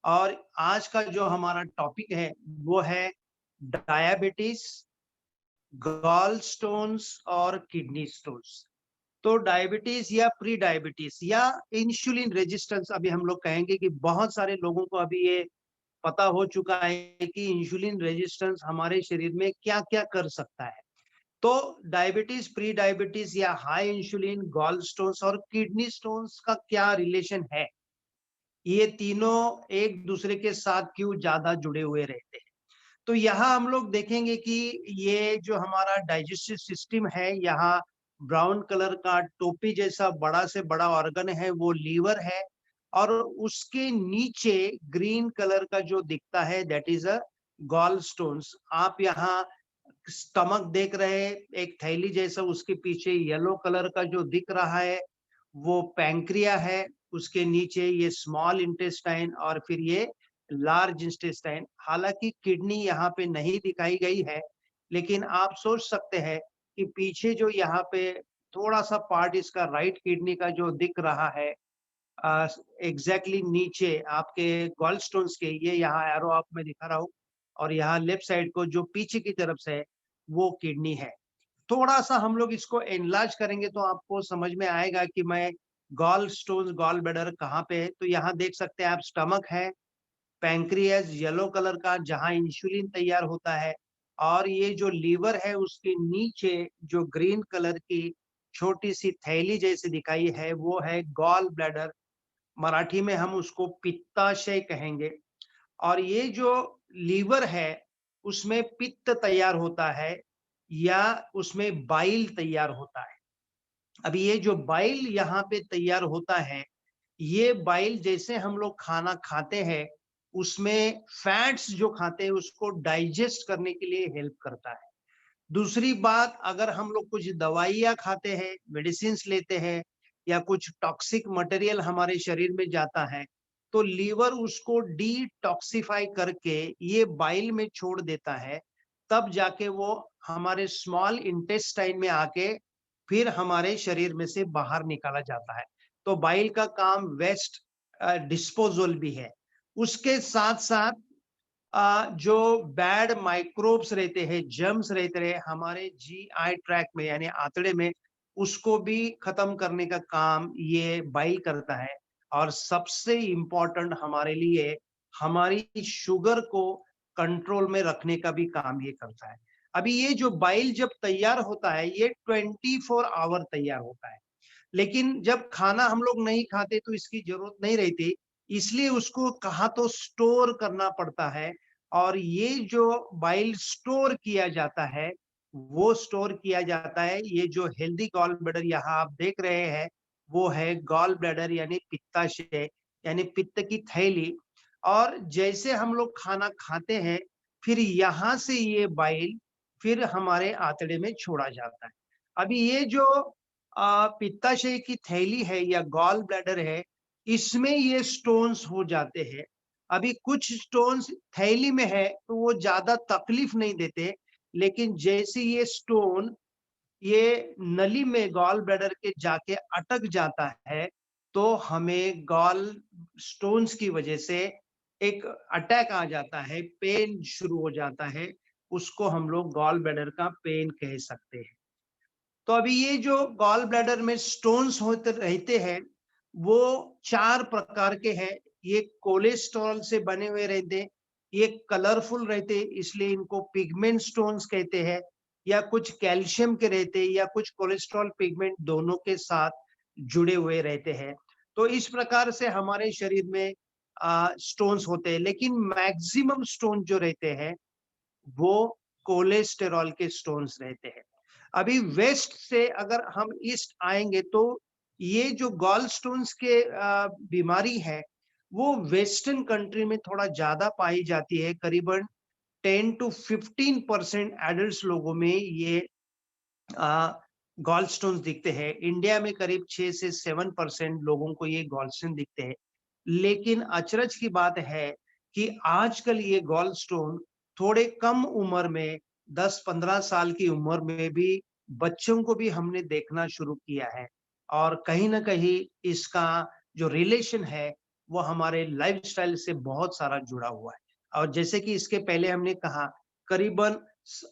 और आज का जो हमारा टॉपिक है वो है डायबिटीज, गॉल स्टोन्स और किडनी स्टोन्स। तो डायबिटीज या प्री डायबिटीज या इंसुलिन रेजिस्टेंस, अभी हम लोग कहेंगे कि बहुत सारे लोगों को अभी ये पता हो चुका है कि इंसुलिन रेजिस्टेंस हमारे शरीर में क्या-क्या कर सकता है। तो डायबिटीज, प्री डायबिटीज या हाई इंसुलिन, गॉल स्टोन्स और किडनी स्टोन्स का क्या रिलेशन है? ये तीनों एक दूसरे के साथ क्यों ज़्यादा जुड़े हुए रहते हैं? तो यहाँ हम लोग देखेंगे कि ये जो हमारा डाइजेस्टिव सिस्टम है, यहाँ ब्राउन कलर का टोपी जैसा बड़ा से बड़ा ऑर्गन है, वो लीवर है और उसके नीचे ग्रीन कलर का जो दिखता है that is a gall stones. आप यहाँ स्टमक देख रहे हैं, एक थैली जैसा, उसके पीछे येलो कलर का जो दिख रहा है, वो पैंक्रिया है, उसके नीचे ये स्मॉल इंटेस्टाइन और फिर ये लार्ज इंटेस्टाइन। हालाँकि किडनी यहाँ पे नहीं दिखाई गई है, लेकिन आप सोच सकते हैं कि पीछे जो यहाँ पे थोड़ा-सा पार्ट इसका राइट किडनी का जो दिख रहा है, अ, एग्ज़ैक्टली नीचे आपके गॉलस्टोन्स के, ये यहाँ एरो आप मैं दिखा रहा हूँ और यहाँ लेफ्ट साइड को जो पीछे की तरफ से है, वो किडनी है। थोड़ा-सा हम लोग इसको एनलार्ज करेंगे तो आपको समझ में आएगा कि मैं गॉल स्टोन्स, गॉल ब्लैडर कहाँ पे है। तो यहाँ देख सकते हैं आप, स्टमक है, पैंक्रियास येलो कलर का जहाँ इंसुलिन तैयार होता है और ये जो लीवर है उसके नीचे जो ग्रीन कलर की छोटी-सी थैली जैसी दिखाई है, वो है गॉल ब्लैडर। मराठी में हम उसको पित्ताशय कहेंगे। और ये जो लीवर है, उसमें पित्त तैयार होता है या उसमें बाइल तैयार होता है। अभी ये जो बाइल यहाँ पे तैयार होता है, ये बाइल जैसे हम लोग खाना खाते हैं, उसमें फैट्स जो खाते हैं उसको डाइजेस्ट करने के लिए हेल्प करता है। दूसरी बात, अगर हम लोग कुछ दवाइयाँ खाते हैं, मेडिसिन्स लेते हैं या कुछ टॉक्सिक मटेरियल हमारे शरीर में जाता है, तो लीवर उसको डिटॉक्सिफाई करके ये बाइल में छोड़ देता है। तब जाके वो हमारे स्मॉल इंटेस्टाइन में आके फिर हमारे शरीर में से बाहर निकाला जाता है। तो बाइल का काम वेस्ट डिस्पोज़ल भी है। उसके साथ-साथ जो बैड माइक्रोब्स रहते हैं, जर्म्स रहते हैं हमारे जीआई ट्रैक्ट में यानी आंतड़े में, उसको भी खत्म करने का काम ये बाइल करता है। और सबसे इम्पोर्टेंट हमारे लिए, हमारी शुगर को कंट्रोल में रखने का भी काम ये करता है। अभी ये जो बाइल जब तैयार होता है, ये 24 आवर तैयार होता है। लेकिन जब खाना हम लोग नहीं खाते तो इसकी ज़रूरत नहीं रहती, इसलिए उसको कहाँ तो स्टोर करना पड़ता है और ये जो बाइल स्टोर किया जाता है, वो स्टोर किया जाता है। ये जो हेल्दी गॉल ब्लैडर यहाँ आप देख रहे हैं, वो है गॉल ब्लैडर यानी पित्ताशय, यानी पित्त की थैली। और जैसे हम लोग खाना खाते हैं, फिर यहाँ से ये बाइल फिर हमारे आंतड़े में छोड़ा जाता है। अभी ये जो पित्ताशय की थैली है या गॉल ब्लैडर है, इसमें ये स्टोन्स हो जाते हैं। अभी कुछ स्टोन्स थैली में है, तो वो ज़्यादा तकलीफ नहीं देते, लेकिन जैसे ये स्टोन ये नली में गॉल ब्लैडर के जाके अटक जाता है, तो हमें गॉल स्टोन्स की वजह से एक अटैक आ जाता है, पेन शुरू हो जाता है, उसको हम लोग गॉल ब्लैडर का पेन कह सकते हैं। तो अभी ये जो गॉल ब्लैडर में स्टोन्स होते रहते हैं, वो 4 प्रकार के हैं। ये कोलेस्टेरॉल से बने हुए रहते हैं, ये कलरफुल रहते हैं इसलिए इनको पिगमेंट स्टोन्स कहते हैं, या कुछ कैल्शियम के रहते हैं या कुछ कोलेस्टेरॉल पिगमेंट दोनों के साथ जुड़े हुए रहते हैं। तो इस प्रकार से हमारे शरीर में स्टोन्स होते हैं, लेकिन मैक्सिमम स्टोन जो रहते हैं वो कोलेस्टेरॉल के स्टोन्स रहते हैं। अभी वेस्ट से अगर हम ईस्ट आएँगे तो ये जो गॉल स्टोन्स के बीमारी है, वो वेस्टर्न कंट्री में थोड़ा ज़्यादा पाई जाती है। करीबन 10 टू 15% एडल्ट्स लोगों में ये गॉल स्टोन्स दिखते हैं। इंडिया में करीब 6 से 7% लोगों को ये गॉल स्टोन दिखते हैं। लेकिन अचरज की बात है कि आजकल ये गॉल स्टोन थोड़े कम उम्र में 10-15 साल की उम्र में भी बच्चों को भी हमने देखना शुरू किया है और कहीं न कहीं इसका जो रिलेशन है वो हमारे लाइफस्टाइल से बहुत सारा जुड़ा हुआ है। और जैसे कि इसके पहले हमने कहा, करीबन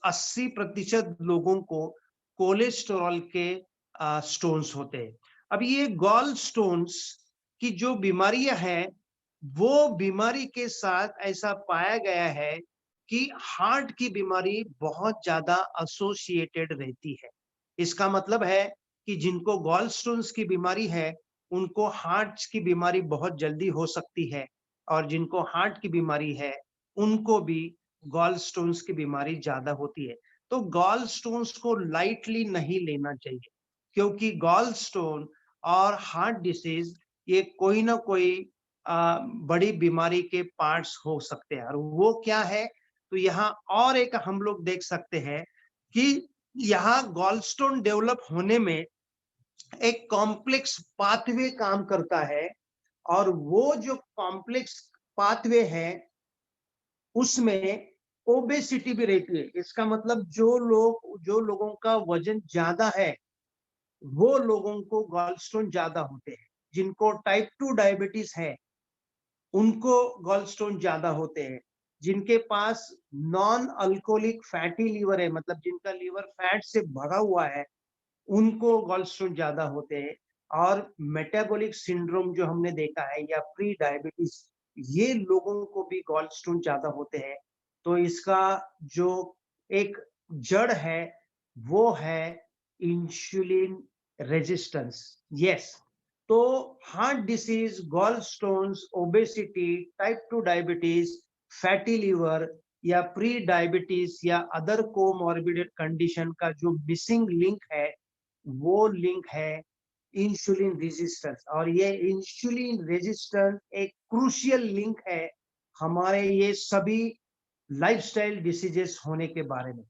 80% लोगों को कोलेस्टेरॉल के स्टोन्स होते हैं। अब ये गॉल स्टोन्स की जो बीमारियां हैं, वो बीमारी के साथ ऐसा पाया गया है कि हार्ट की बीमारी बहुत ज्यादा एसोसिएटेड रहती है। इसका मतलब है कि जिनको गॉल स्टोन्स की बीमारी है, उनको हार्ट की बीमारी बहुत जल्दी हो सकती है, और जिनको हार्ट की बीमारी है, उनको भी गॉल स्टोन्स की बीमारी ज्यादा होती है। तो गॉल स्टोन्स को लाइटली नहीं लेना चाहिए, क्योंकि गॉल स्टोन और हार्ट डिसीज ये कोई ना कोई बड़ी बीमारी के पार्ट्स हो सकते हैं। और वो क्या है, तो यहाँ और एक हम लोग देख सकते हैं कि यहाँ गॉलस्टोन डेवलप होने में एक कॉम्प्लेक्स पाथवे काम करता है, और वो जो कॉम्प्लेक्स पाथवे है, उसमें ओबेसिटी भी रहती है। इसका मतलब जो लोगों का वजन ज्यादा है, वो लोगों को गॉलस्टोन ज्यादा होते हैं। जिनको टाइप 2 डायबिटीज है, उनको गॉलस्टोन ज्यादा होते हैं। जिनके पास नॉन अल्कोहलिक फैटी लीवर है, मतलब जिनका लीवर फैट से भरा हुआ है, उनको गॉलस्टोन ज्यादा होते हैं। और मेटाबॉलिक सिंड्रोम जो हमने देखा है, या प्री डायबिटीज, ये लोगों को भी गॉलस्टोन ज्यादा होते हैं। तो इसका जो एक जड़ है, वो है इंसुलिन रेजिस्टेंस। यस, तो heart disease, gall stones, obesity, type 2 diabetes, fatty liver या प्री डायबिटीज या अदर कोमॉर्बिड कंडीशन का जो मिसिंग लिंक है, वो लिंक है इंसुलिन रेजिस्टेंस। और ये इंसुलिन रेजिस्टेंस एक क्रूशियल लिंक है हमारे ये सभी लाइफस्टाइल डिसीजेस होने के बारे में।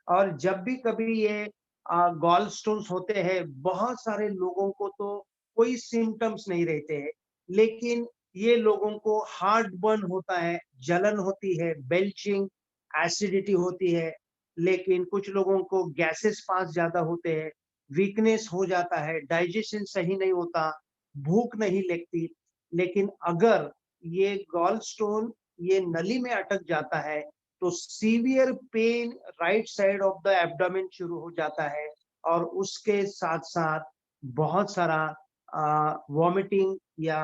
और जब भी कभी ये गॉल स्टोन्स होते हैं, बहुत सारे लोगों को तो कोई सिम्टम्स नहीं रहते हैं, लेकिन ये लोगों को हार्ट बर्न होता है, जलन होती है, बेल्चिंग, एसिडिटी होती है। लेकिन कुछ लोगों को गैसेस पास ज्यादा होते हैं, वीकनेस हो जाता है, डाइजेशन सही नहीं होता, भूख नहीं लगती। लेकिन अगर ये गॉल स्टोन ये नली में अटक जाता है, तो severe pain right side of the abdomen शुरू हो जाता है, और उसके साथ साथ बहुत सारा वॉमिटिंग या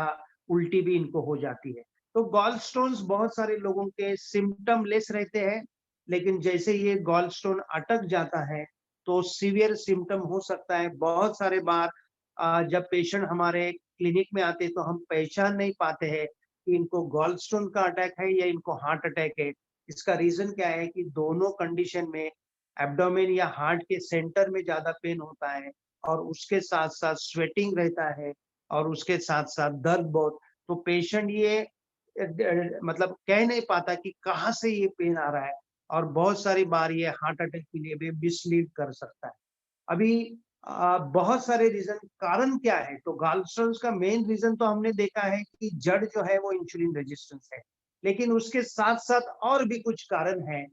उल्टी भी इनको हो जाती है। तो गॉल स्टोन्स बहुत सारे लोगों के सिम्टम लेस रहते हैं, लेकिन जैसे ये गॉल स्टोन अटक जाता है, तो सीवियर सिम्टम हो सकता है। बहुत सारे बार जब पेशेंट हमारे क्लिनिक में आते हैं, तो हम पहचान नहीं पाते हैं कि इनको गॉल स्टोन का अटैक है या इनको हार्ट अटैक है। इसका रीजन क्या है कि दोनों कंडीशन में एब्डोमेन या हार्ट के सेंटर में ज्यादा पेन होता है, और उसके साथ साथ स्वेटिंग रहता है, और उसके साथ साथ दर्द बहुत। तो पेशेंट ये मतलब कह नहीं पाता कि कहाँ से ये पेन आ रहा है, और बहुत सारी बार ये हार्ट अटैक के लिए भी मिसलीड कर सकता है। अभी बहुत सारे रीजन, कारण क्या है, तो गॉलस्टोन्स का मेन रीजन तो हमने देखा है कि जड़ जो है वो इंसुलिन रेजिस्टेंस है, लेकिन उसके साथ साथ और भी कुछ कारण हैं।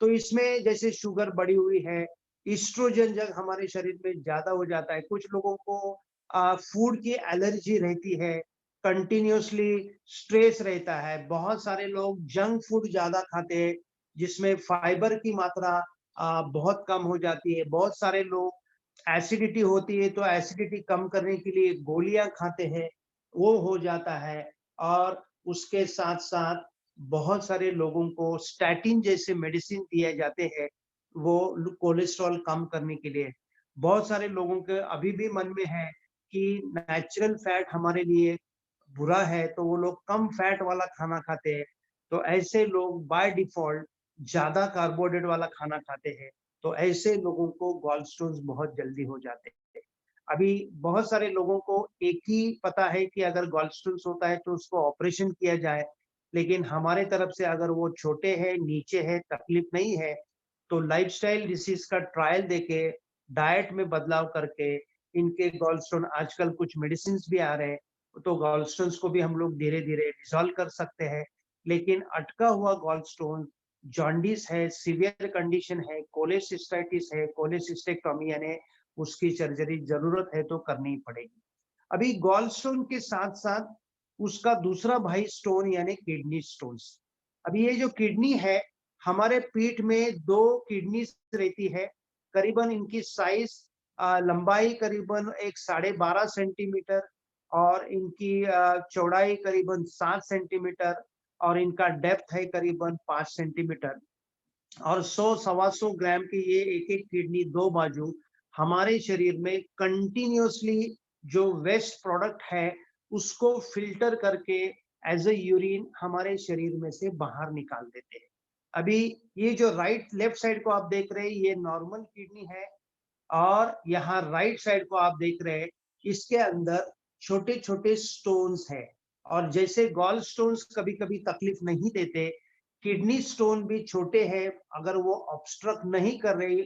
तो इसमें जैसे शुगर बढ़ी हुई है, इस्ट्रोजन जब हमारे शरीर में ज्यादा हो जाता है, कुछ लोगों को फूड की एलर्जी रहती है, कंटिन्यूअसली स्ट्रेस रहता है, बहुत सारे लोग जंक फूड ज्यादा खाते हैं, जिसमें फाइबर की मात्रा बहुत कम हो जाती है। बहुत सारे लोग एसिडिटी होती है, तो एसिडिटी कम करने के लिए गोलियां खाते हैं, वो हो जाता है। और उसके साथ साथ बहुत सारे लोगों को स्टैटिन जैसे मेडिसिन दिए जाते हैं, वो कोलेस्ट्रॉल कम करने के लिए। बहुत सारे लोगों के अभी भी मन में है कि नेचुरल फैट हमारे लिए बुरा है, तो वो लोग कम फैट वाला खाना खाते हैं। तो ऐसे लोग बाय डिफॉल्ट ज्यादा कार्बोहाइड्रेट वाला खाना खाते हैं, तो ऐसे लोगों को गॉलस्टोन्स बहुत जल्दी हो जाते हैं। अभी बहुत सारे लोगों को एक ही पता है कि अगर गॉलस्टोन्स होता है तो उसको ऑपरेशन किया जाए, लेकिन हमारे तरफ से अगर वो छोटे हैं, नीचे है, तकलीफ नहीं है, तो लाइफस्टाइल डिसीज का ट्रायल देके, डाइट में बदलाव करके इनके गॉलस्टोन, आजकल कुछ मेडिसिन भी आ रहे हैं, तो गॉलस्टोन्स को भी हम लोग धीरे धीरे रिजॉल्व कर सकते हैं। लेकिन अटका हुआ गॉलस्टोन, जॉन्डिस है, सीवियर कंडीशन है, कोलेसिस्टाइटिस है, कोलेसिस्टेक्टोमी यानी उसकी सर्जरी जरूरत है तो करनी पड़ेगी। अभी गॉलस्टोन के साथ साथ उसका दूसरा भाई स्टोन यानी किडनी स्टोन्स। अब ये जो किडनी है, हमारे पीठ में 2 किडनीज रहती है, करीबन इनकी साइज लंबाई करीबन एक 12.5 सेंटीमीटर और इनकी चौड़ाई करीबन 7 सेंटीमीटर और इनका डेप्थ है करीबन 5 सेंटीमीटर और 100 सवा 100 ग्राम की ये एक-एक किडनी 2 बाजू हमारे शरीर में कंटिन्यूअसली जो वेस्ट प्रोडक्ट है उसको फिल्टर करके एज अ यूरिन हमारे शरीर में से बाहर निकाल देते हैं। अभी ये जो राइट लेफ्ट साइड को आप देख रहे हैं ये नॉर्मल किडनी है और यहाँ राइट साइड को आप देख रहे हैं इसके अंदर छोटे-छोटे स्टोन्स है और जैसे गॉल स्टोन्स कभी-कभी तकलीफ नहीं देते, किडनी स्टोन भी छोटे हैं, अगर वो ऑब्स्ट्रक्ट नहीं कर रहे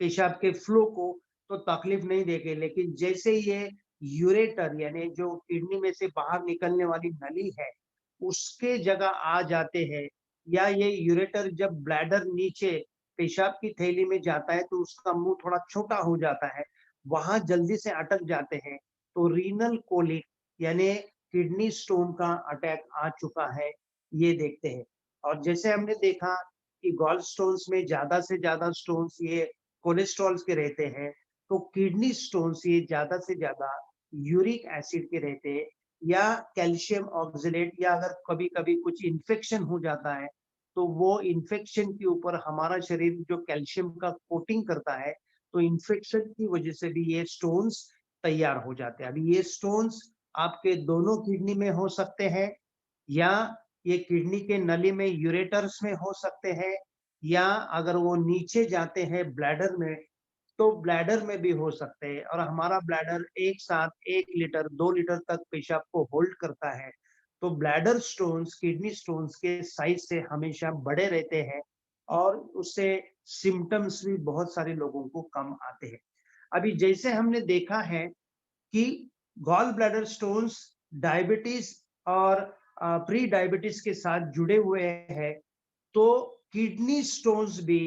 पेशाब के फ्लो को तो तकलीफ नहीं देंगे, लेकिन जैसे ये यूरेटर यानी जो किडनी में से बाहर निकलने वाली नली है, उसके जगह आ जाते हैं या ये यूरेटर जब ब्लैडर नीचे पेशाब की थैली में जाता है तो उसका मुंह थोड़ा छोटा हो जाता है, वहां जल्दी से अटक जाते हैं, तो रीनल कोलिक यानी किडनी स्टोन का अटैक आ चुका है, ये देखते हैं। और जैसे हमने देखा कि गॉल स्टोन्स में ज्यादा से ज्यादा स्टोन्स ये कोलेस्ट्रॉल के रहते हैं, तो किडनी स्टोन्स ये ज्यादा से ज्यादा यूरिक एसिड के रहते हैं या कैल्शियम ऑक्सलेट या अगर कभी कभी कुछ इन्फेक्शन हो जाता है तो वो इन्फेक्शन के ऊपर हमारा शरीर जो कैल्शियम का कोटिंग करता है, तो इन्फेक्शन की वजह से भी ये स्टोन्स तैयार हो जाते हैं। अभी ये स्टोन्स आपके दोनों किडनी में हो सकते हैं या ये किडनी के नली में यूरेटर्स में हो सकते हैं या अगर वो नीचे जाते हैं ब्लैडर में तो ब्लैडर में भी हो सकते हैं और हमारा ब्लैडर एक साथ 1 लीटर 2 लीटर तक पेशाब को होल्ड करता है। तो ब्लैडर स्टोन्स किडनी स्टोन्स के साइज से हमेशा बड़े रहते हैं और उससे सिम्पटम्स भी बहुत सारे लोगों को कम आते हैं। अभी जैसे हमने देखा है कि गॉल ब्लैडर स्टोन्स डायबिटीज और प्री डायबिटीज के साथ जुड़े हुए हैं, तो किडनी स्टोन्स भी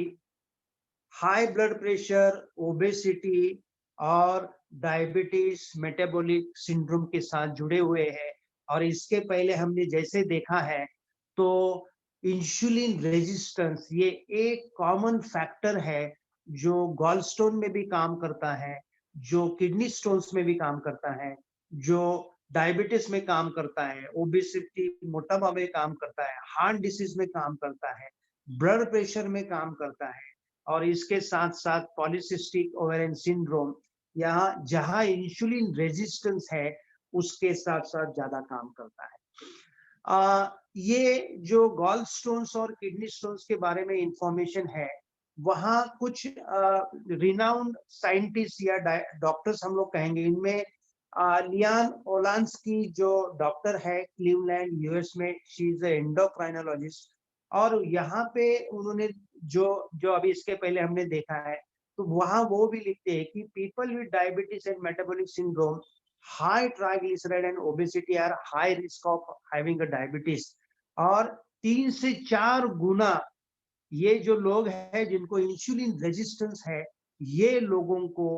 हाई ब्लड प्रेशर, ओबेसिटी और डायबिटीज, मेटाबॉलिक सिंड्रोम के साथ जुड़े हुए हैं और इसके पहले हमने जैसे देखा है, तो इंसुलिन रेजिस्टेंस ये एक कॉमन फैक्टर है जो गॉलस्टोन में भी काम करता है, जो किडनी स्टोन्स में भी काम करता है, जो डायबिटीज में काम करता है, ओबेसिटी मोटापा में काम करता है, हार्ट डिसीज में काम करता है, ब्लड प्रेशर में काम करता है और इसके साथ-साथ पॉलीसिस्टिक ओवेरियन सिंड्रोम यहाँ जहाँ इंसुलिन रेजिस्टेंस है, उसके साथ-साथ ज़्यादा काम करता है। ये जो गॉल स्टोन्स और किडनी स्टोन्स के बारे में इंफॉर्मेशन है, वहाँ कुछ रिनाउंड साइंटिस्ट या डॉक्टर्स हम लोग कहेंगे, इनमें लियान ओलांस्की जो डॉक्टर है क्लीवलैंड यूएस में, शी इज एंडोक्राइनोलॉजिस्ट और यहाँ पे उन्होंने जो जो अभी इसके पहले हमने देखा है, तो वहाँ वो भी लिखते हैं कि people with diabetes and metabolic syndrome, high triglyceride and obesity are high risk of having a diabetes और 3 से 4 गुना ये जो लोग हैं जिनको इंसुलिन रेजिस्टेंस है, ये लोगों को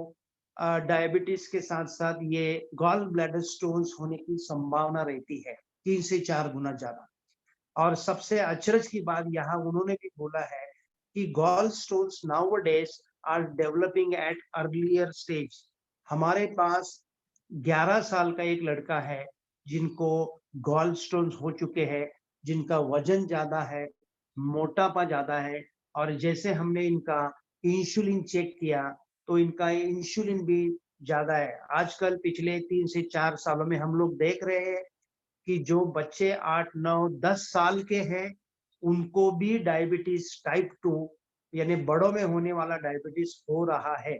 डायबिटीज के साथ-साथ ये गॉल ब्लैडर स्टोन्स होने की संभावना रहती है, 3 से 4 गुना ज़्यादा। और सबसे अचरज की बात यहाँ उन्होंने भी बोला है कि gall stones nowadays are developing at earlier stage. हमारे पास 11 साल का एक लड़का है जिनको गॉल स्टोन्स हो चुके हैं, जिनका वजन ज्यादा है, मोटापा ज्यादा है और जैसे हमने इनका इंसुलिन चेक किया तो इनका इंसुलिन भी ज्यादा है। आजकल पिछले 3 से 4 सालों में हम लोग देख रहे हैं कि जो बच्चे 8, 9, 10 साल के हैं, उनको भी डायबिटीज टाइप 2 यानी बड़ों में होने वाला डायबिटीज हो रहा है।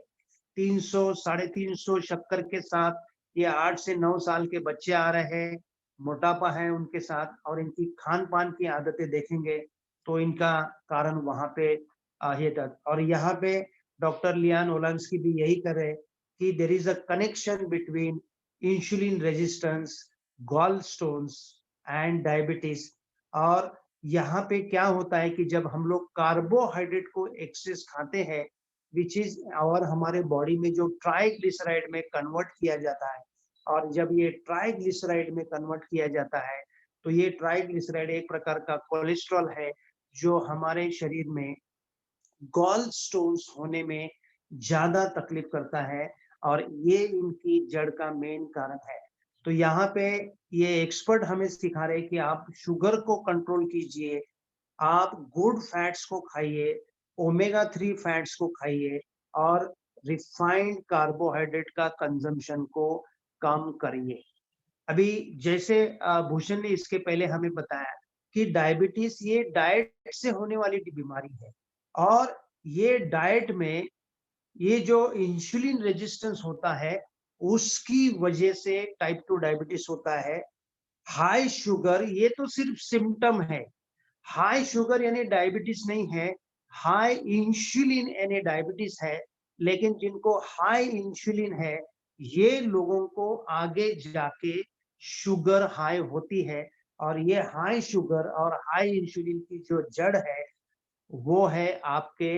300, 350 शक्कर के साथ ये 8 से 9 साल के बच्चे आ रहे हैं, मोटापा है उनके साथ और इनकी खान-पान की आदतें देखेंगे, तो इनका कारण वहाँ पे ये था और यहाँ पे डॉक्टर लियान ओलांस्की भी यही कर रहे हैं कि there is a connection between insulin resistance, gall stones and diabetes और यहाँ पे क्या होता है कि जब हम लोग कार्बोहाइड्रेट को एक्सेस खाते हैं विच इज और हमारे बॉडी में जो ट्राइग्लिसराइड में कन्वर्ट किया जाता है, और जब ये ट्राइग्लिसराइड में कन्वर्ट किया जाता है तो ये ट्राइग्लिसराइड एक प्रकार का कोलेस्ट्रॉल है जो हमारे शरीर में गॉल स्टोन्स होने में ज्यादा तकलीफ करता है और ये इनकी जड़ का मेन कारण है। तो यहाँ पे ये एक्सपर्ट हमें सिखा रहे हैं कि आप शुगर को कंट्रोल कीजिए, आप गुड फैट्स को खाइए, ओमेगा 3 फैट्स को खाइए और रिफाइंड कार्बोहाइड्रेट का कंजम्पशन को कम करिए। अभी जैसे भूषण ने इसके पहले हमें बताया कि डायबिटीज ये डाइट से होने वाली बीमारी है और ये डाइट में ये जो इंसुलिन रेजिस्टेंस होता है उसकी वजह से टाइप 2 डायबिटीज होता है। हाई शुगर ये तो सिर्फ सिम्टम है, हाई शुगर यानी डायबिटीज नहीं है, हाई इंसुलिन यानी डायबिटीज है। लेकिन जिनको हाई इंसुलिन है ये लोगों को आगे जाके शुगर हाई होती है और ये हाई शुगर और हाई इंसुलिन की जो जड़ है वो है आपके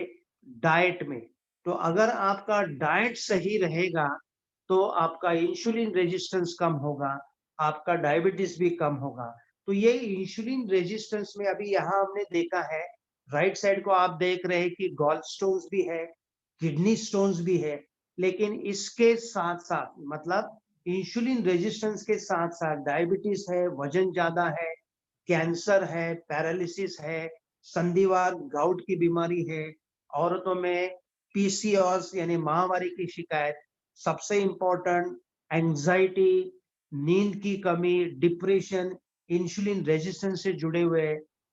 डाइट में। तो अगर आपका डाइट सही रहेगा तो आपका इंसुलिन रेजिस्टेंस कम होगा, आपका डायबिटीज भी कम होगा। तो ये इंसुलिन रेजिस्टेंस में अभी यहाँ हमने देखा है, राइट साइड को आप देख रहे हैं कि गॉल स्टोन्स भी है, किडनी स्टोन्स भी है, लेकिन इसके साथ साथ मतलब इंसुलिन रेजिस्टेंस के साथ साथ डायबिटीज है, वजन ज्यादा है, कैंसर है, पैरालिसिस है, संधिवात गाउट की बीमारी है, औरतों में पीसीओएस यानी माहवारी की शिकायत, सबसे इम्पोर्टेंट एंजाइटी, नींद की कमी, डिप्रेशन, इंसुलिन रेजिस्टेंस से जुड़े हुए,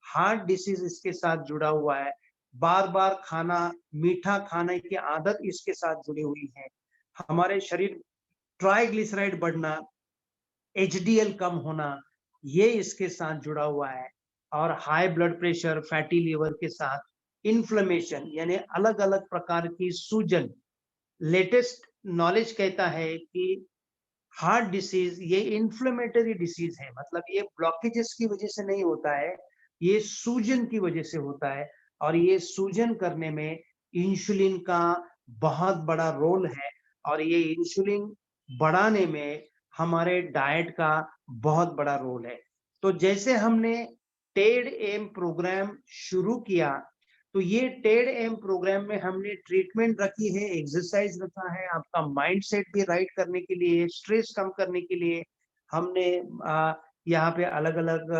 हार्ट डिसीज इसके साथ जुड़ा हुआ है, बार बार खाना, मीठा खाने की आदत इसके साथ जुड़ी हुई है, हमारे शरीर ट्राइग्लिसराइड बढ़ना, एचडीएल कम होना, ये इसके साथ जुड़ा हुआ है और high blood pressure, fatty liver के साथ इन्फ्लेमेशन यानी अलग अलग प्रकार की सूजन। लेटेस्ट नॉलेज कहता है कि हार्ट डिसीज ये इन्फ्लेमेटरी डिसीज है, मतलब ये ब्लॉकेजेस की वजह से नहीं होता है, ये सूजन की वजह से होता है और ये सूजन करने में इंसुलिन का बहुत बड़ा रोल है और ये इंसुलिन बढ़ाने में हमारे डाइट का बहुत बड़ा रोल है। तो जैसे हमने टेड एम प्रोग्राम शुरू किया तो ये टेड एम प्रोग्राम में हमने ट्रीटमेंट रखी है, एक्सरसाइज रखा है, आपका माइंडसेट भी राइट करने के लिए, स्ट्रेस कम करने के लिए हमने यहाँ पे अलग अलग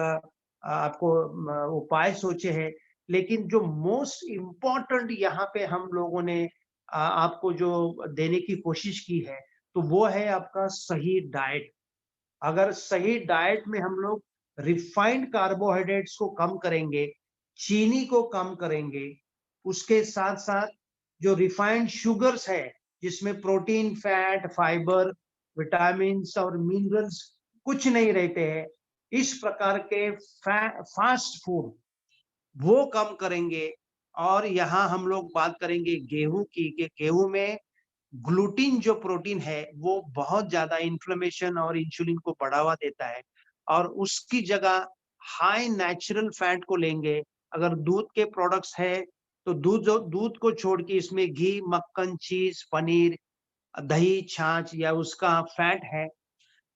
आपको उपाय सोचे हैं। लेकिन जो मोस्ट इम्पोर्टेंट यहाँ पे हम लोगों ने आपको जो देने की कोशिश की है तो वो है आपका सही डाइट। अगर सही डाइट में हम लोग रिफाइंड कार्बोहाइड्रेट्स को कम करेंगे, चीनी को कम करेंगे, उसके साथ साथ जो रिफाइंड शुगर्स है जिसमें प्रोटीन, फैट, फाइबर, विटामिन और मिनरल्स कुछ नहीं रहते हैं, इस प्रकार के फास्ट फूड वो कम करेंगे। और यहाँ हम लोग बात करेंगे गेहूं की कि गेहूं में ग्लूटीन जो प्रोटीन है वो बहुत ज्यादा इन्फ्लेमेशन और इंसुलिन को बढ़ावा देता है और उसकी जगह हाई नेचुरल फैट को लेंगे। अगर दूध के प्रोडक्ट्स है तो दूध को छोड़ के इसमें घी, मक्खन, चीज, पनीर, दही, छाछ या उसका फैट है।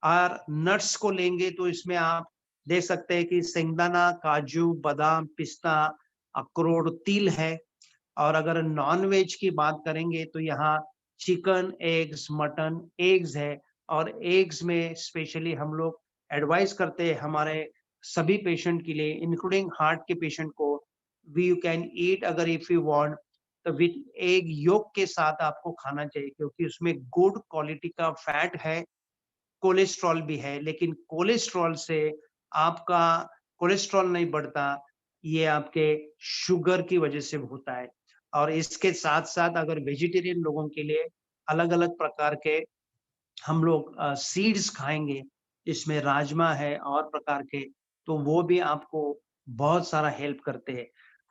और नट्स को लेंगे तो इसमें आप देख सकते हैं कि सिंगदाना, काजू, बादाम, पिस्ता, अखरोट, तिल है। और अगर नॉन वेज की बात करेंगे तो यहाँ चिकन, एग्स, मटन, एग्स है और एग्स में स्पेशली हम लोग एडवाइस करते हैं हमारे सभी पेशेंट के लिए इंक्लूडिंग हार्ट के पेशेंट को, वी यू कैन ईट अगर इफ यू वांट तो विथ एग योक के साथ आपको खाना चाहिए क्योंकि उसमें गुड क्वालिटी का फैट है, कोलेस्ट्रॉल भी है। लेकिन कोलेस्ट्रॉल से आपका कोलेस्ट्रॉल नहीं बढ़ता, ये आपके शुगर की वजह से होता है। और इसके साथ साथ अगर वेजिटेरियन लोगों के लिए अलग अलग प्रकार के हम लोग सीड्स खाएंगे, इसमें राजमा है और प्रकार के, तो वो भी आपको बहुत सारा हेल्प करते हैं।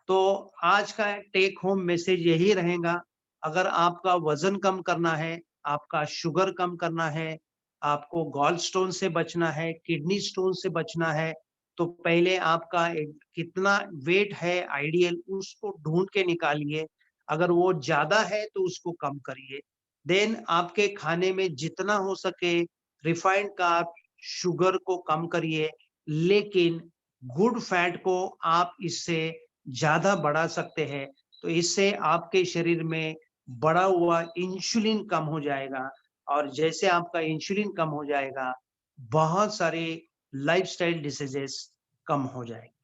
तो आज का टेक होम मैसेज यही रहेगा, अगर आपका वजन कम करना है, आपका शुगर कम करना है, आपको गॉल स्टोन से बचना है, किडनी स्टोन से बचना है, तो पहले आपका कितना वेट है आइडियल उसको ढूंढ के निकालिए। अगर वो ज्यादा है तो उसको कम करिए। देन आपके खाने में जितना हो सके रिफाइंड कार्ब, शुगर को कम करिए, लेकिन गुड फैट को आप इससे ज्यादा बढ़ा सकते हैं। तो इससे आपके शरीर में बढ़ा हुआ इंसुलिन कम हो जाएगा, और जैसे आपका इंसुलिन कम हो जाएगा, बहुत सारे लाइफस्टाइल डिसीजेस कम हो जाएंगे।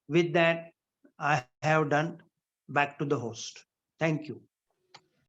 With that, I have done. Back to the host. Thank you.